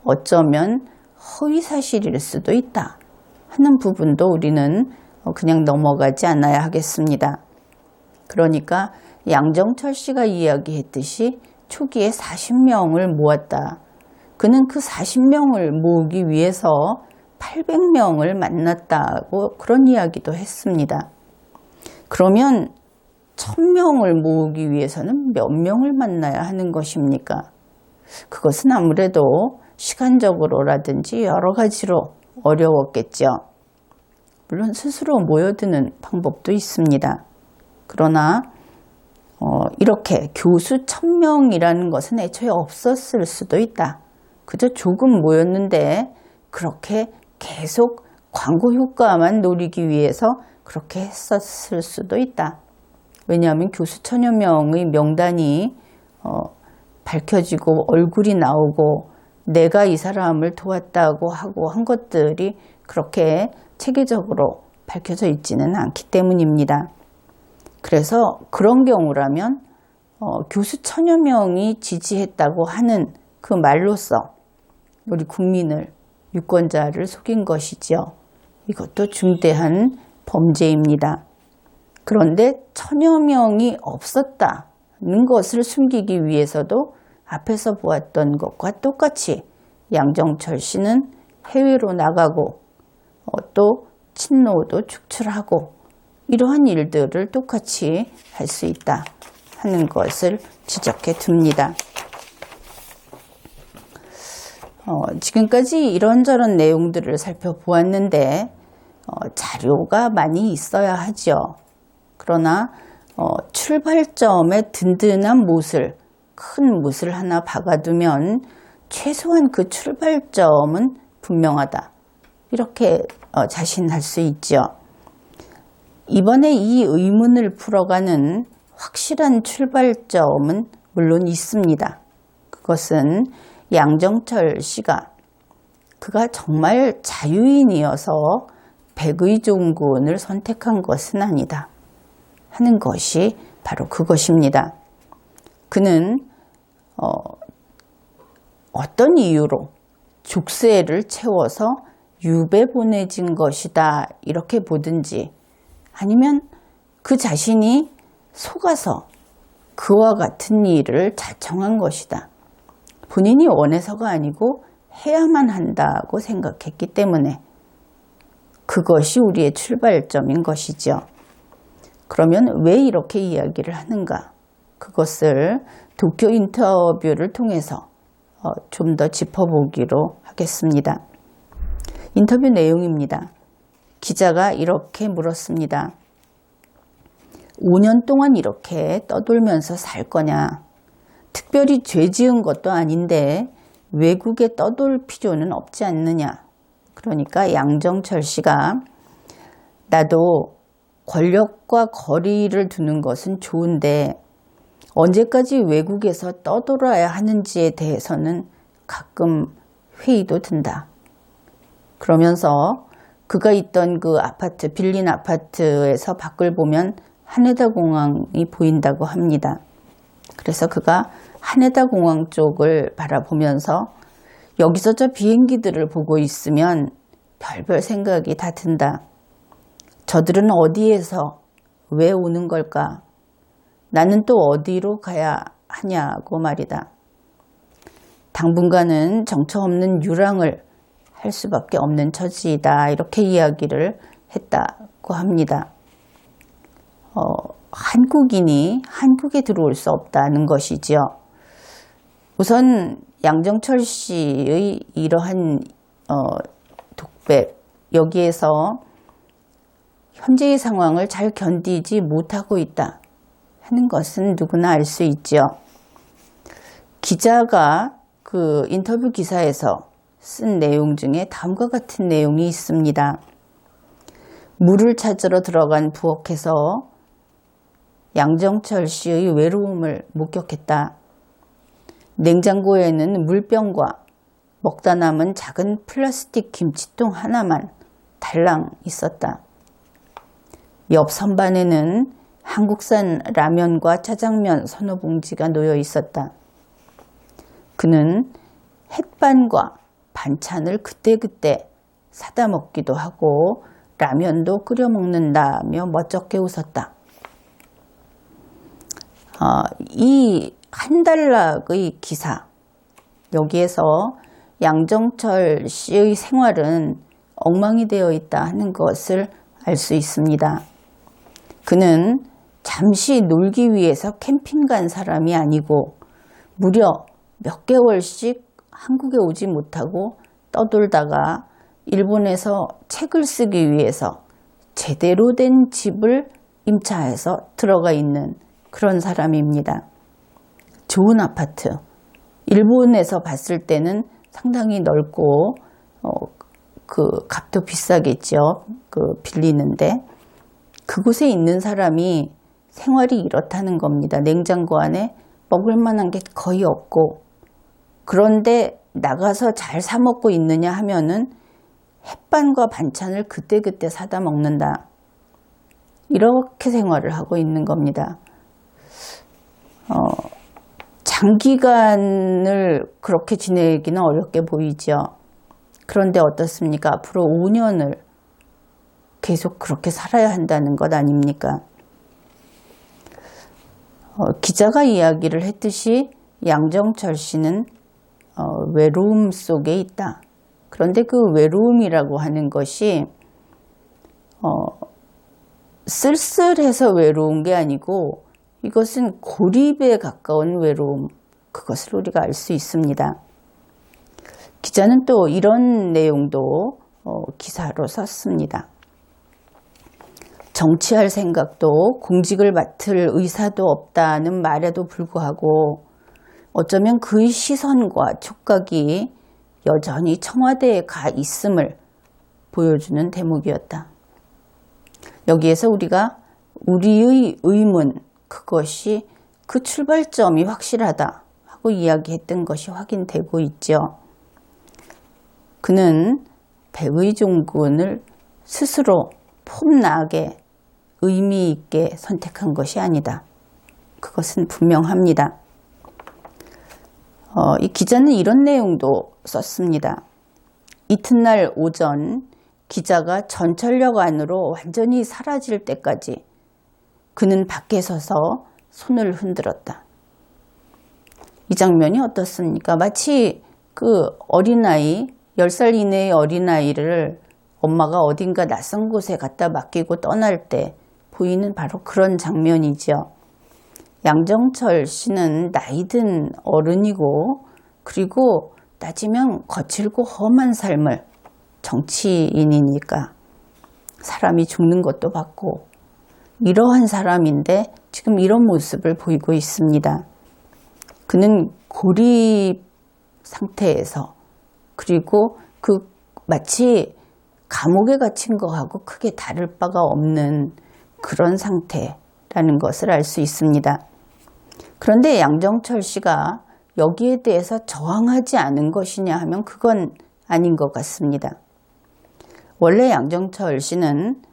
어쩌면 허위사실일 수도 있다 하는 부분도 우리는 그냥 넘어가지 않아야 하겠습니다. 그러니까 양정철 씨가 이야기했듯이 초기에 40명을 모았다. 그는 그 40명을 모으기 위해서 800명을 만났다고 그런 이야기도 했습니다. 그러면 1000명을 모으기 위해서는 몇 명을 만나야 하는 것입니까? 그것은 아무래도 시간적으로라든지 여러 가지로 어려웠겠죠. 물론 스스로 모여드는 방법도 있습니다. 그러나 이렇게 교수 1000명이라는 것은 애초에 없었을 수도 있다. 그저 조금 모였는데 그렇게 계속 광고 효과만 노리기 위해서 그렇게 했었을 수도 있다. 왜냐하면 교수 1000여 명의 명단이 밝혀지고 얼굴이 나오고 내가 이 사람을 도왔다고 하고 한 것들이 그렇게 체계적으로 밝혀져 있지는 않기 때문입니다. 그래서 그런 경우라면 교수 1000여 명이 지지했다고 하는 그 말로써 우리 국민을, 유권자를 속인 것이죠. 이것도 중대한 범죄입니다. 그런데 1000여 명이 없었다는 것을 숨기기 위해서도 앞에서 보았던 것과 똑같이 양정철 씨는 해외로 나가고 또 친노도 축출하고 이러한 일들을 똑같이 할 수 있다 하는 것을 지적해 둡니다. 지금까지 이런저런 내용들을 살펴보았는데 자료가 많이 있어야 하죠. 그러나 출발점에 든든한 못을, 큰 못을 하나 박아두면 최소한 그 출발점은 분명하다. 이렇게 자신할 수 있죠. 이번에 이 의문을 풀어가는 확실한 출발점은 물론 있습니다. 그것은 양정철 씨가 그가 정말 자유인이어서 백의종군을 선택한 것은 아니다 하는 것이 바로 그것입니다. 그는 어떤 이유로 족쇄를 채워서 유배 보내진 것이다 이렇게 보든지 아니면 그 자신이 속아서 그와 같은 일을 자청한 것이다. 본인이 원해서가 아니고 해야만 한다고 생각했기 때문에 그것이 우리의 출발점인 것이죠. 그러면 왜 이렇게 이야기를 하는가? 그것을 도쿄 인터뷰를 통해서 좀 더 짚어보기로 하겠습니다. 인터뷰 내용입니다. 기자가 이렇게 물었습니다. 5년 동안 이렇게 떠돌면서 살 거냐? 특별히 죄 지은 것도 아닌데 외국에 떠돌 필요는 없지 않느냐? 그러니까 양정철 씨가 나도 권력과 거리를 두는 것은 좋은데 언제까지 외국에서 떠돌아야 하는지에 대해서는 가끔 회의도 든다. 그러면서 그가 있던 그 아파트, 빌린 아파트에서 밖을 보면 하네다 공항이 보인다고 합니다. 그래서 그가 하네다 공항 쪽을 바라보면서 여기서 저 비행기들을 보고 있으면 별별 생각이 다 든다. 저들은 어디에서 왜 오는 걸까? 나는 또 어디로 가야 하냐고 말이다. 당분간은 정처 없는 유랑을 할 수밖에 없는 처지이다. 이렇게 이야기를 했다고 합니다. 한국인이 한국에 들어올 수 없다는 것이지요. 우선 양정철 씨의 이러한 독백, 여기에서 현재의 상황을 잘 견디지 못하고 있다 하는 것은 누구나 알 수 있죠. 기자가 그 인터뷰 기사에서 쓴 내용 중에 다음과 같은 내용이 있습니다. 물을 찾으러 들어간 부엌에서 양정철 씨의 외로움을 목격했다. 냉장고에는 물병과 먹다 남은 작은 플라스틱 김치통 하나만 달랑 있었다. 옆 선반에는 한국산 라면과 짜장면 서너 봉지가 놓여 있었다. 그는 햇반과 반찬을 그때그때 사다 먹기도 하고 라면도 끓여 먹는다며 멋쩍게 웃었다. 이 한 단락의 기사, 여기에서 양정철 씨의 생활은 엉망이 되어 있다 하는 것을 알 수 있습니다. 그는 잠시 놀기 위해서 캠핑 간 사람이 아니고 무려 몇 개월씩 한국에 오지 못하고 떠돌다가 일본에서 책을 쓰기 위해서 제대로 된 집을 임차해서 들어가 있는 그런 사람입니다. 좋은 아파트, 일본에서 봤을 때는 상당히 넓고 그 값도 비싸겠죠. 그 빌리는데 그곳에 있는 사람이 생활이 이렇다는 겁니다. 냉장고 안에 먹을 만한 게 거의 없고, 그런데 나가서 잘 사 먹고 있느냐 하면은 햇반과 반찬을 그때그때 사다 먹는다. 이렇게 생활을 하고 있는 겁니다. 장기간을 그렇게 지내기는 어렵게 보이죠. 그런데 어떻습니까? 앞으로 5년을 계속 그렇게 살아야 한다는 것 아닙니까? 기자가 이야기를 했듯이 양정철 씨는 외로움 속에 있다. 그런데 그 외로움이라고 하는 것이 쓸쓸해서 외로운 게 아니고 이것은 고립에 가까운 외로움, 그것을 우리가 알 수 있습니다. 기자는 또 이런 내용도 기사로 썼습니다. 정치할 생각도 공직을 맡을 의사도 없다는 말에도 불구하고 어쩌면 그의 시선과 촉각이 여전히 청와대에 가 있음을 보여주는 대목이었다. 여기에서 우리가 우리의 의문, 그것이 그 출발점이 확실하다 하고 이야기했던 것이 확인되고 있죠. 그는 백의종군을 스스로 폼나게 의미 있게 선택한 것이 아니다. 그것은 분명합니다. 이 기자는 이런 내용도 썼습니다. 이튿날 오전 기자가 전철역 안으로 완전히 사라질 때까지 그는 밖에 서서 손을 흔들었다. 이 장면이 어떻습니까? 마치 그 어린아이, 10살 이내의 어린아이를 엄마가 어딘가 낯선 곳에 갖다 맡기고 떠날 때 보이는 바로 그런 장면이죠. 양정철 씨는 나이든 어른이고, 그리고 따지면 거칠고 험한 삶을, 정치인이니까 사람이 죽는 것도 봤고 이러한 사람인데 지금 이런 모습을 보이고 있습니다. 그는 고립 상태에서, 그리고 마치 감옥에 갇힌 거하고 크게 다를 바가 없는 그런 상태라는 것을 알 수 있습니다. 그런데 양정철 씨가 여기에 대해서 저항하지 않은 것이냐 하면 그건 아닌 것 같습니다. 원래 양정철 씨는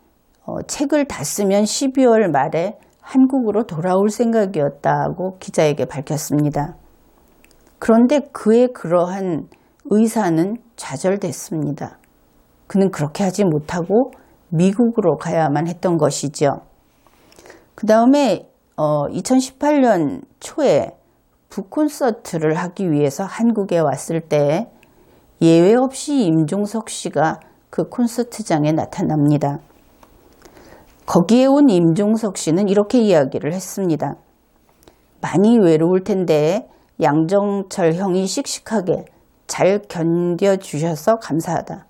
책을 다 쓰면 12월 말에 한국으로 돌아올 생각이었다고 기자에게 밝혔습니다. 그런데 그의 그러한 의사는 좌절됐습니다. 그는 그렇게 하지 못하고 미국으로 가야만 했던 것이죠. 그 다음에 2018년 초에 북콘서트를 하기 위해서 한국에 왔을 때 예외 없이 임종석 씨가 그 콘서트장에 나타납니다. 거기에 온 임종석 씨는 이렇게 이야기를 했습니다. 많이 외로울 텐데 양정철 형이 씩씩하게 잘 견뎌주셔서 감사하다.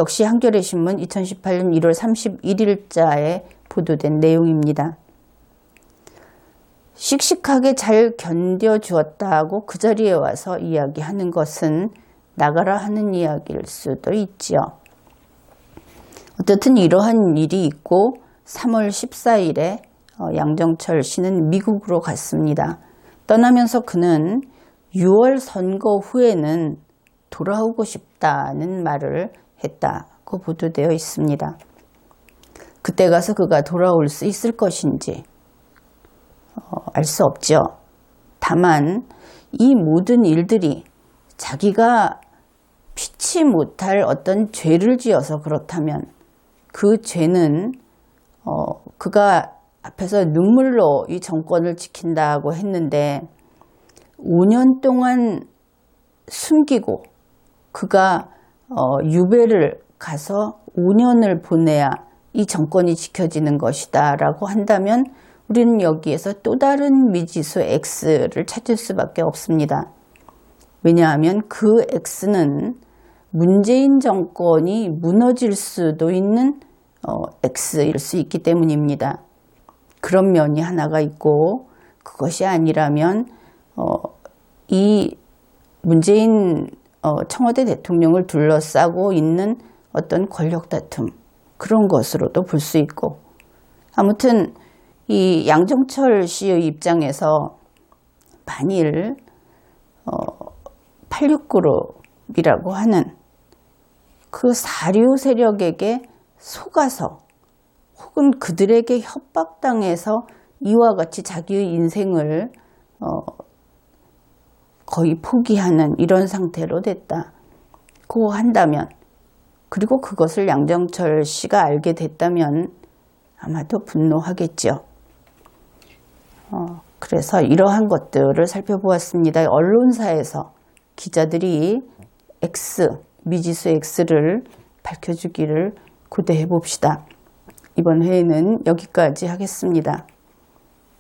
역시 한겨레 신문 2018년 1월 31일자에 보도된 내용입니다. 씩씩하게 잘 견뎌주었다고 그 자리에 와서 이야기하는 것은 나가라 하는 이야기일 수도 있지요. 어쨌든 이러한 일이 있고 3월 14일에 양정철 씨는 미국으로 갔습니다. 떠나면서 그는 6월 선거 후에는 돌아오고 싶다는 말을 했다고 보도되어 있습니다. 그때 가서 그가 돌아올 수 있을 것인지 알 수 없죠. 다만 이 모든 일들이 자기가 피치 못할 어떤 죄를 지어서 그렇다면 그 죄는 그가 앞에서 눈물로 이 정권을 지킨다고 했는데 5년 동안 숨기고 그가 유배를 가서 5년을 보내야 이 정권이 지켜지는 것이다 라고 한다면 우리는 여기에서 또 다른 미지수 X를 찾을 수밖에 없습니다. 왜냐하면 그 X는 문재인 정권이 무너질 수도 있는 X일 수 있기 때문입니다. 그런 면이 하나가 있고 그것이 아니라면 이 문재인 청와대 대통령을 둘러싸고 있는 어떤 권력 다툼 그런 것으로도 볼 수 있고 아무튼 이 양정철 씨의 입장에서 만일 86그룹이라고 하는 그 사류 세력에게 속아서 혹은 그들에게 협박당해서 이와 같이 자기의 인생을 거의 포기하는 이런 상태로 됐다고 한다면 그리고 그것을 양정철 씨가 알게 됐다면 아마도 분노하겠죠. 그래서 이러한 것들을 살펴보았습니다. 언론사에서 기자들이 X, 미지수 X를 밝혀주기를 고대해 봅시다. 이번 회에는 여기까지 하겠습니다.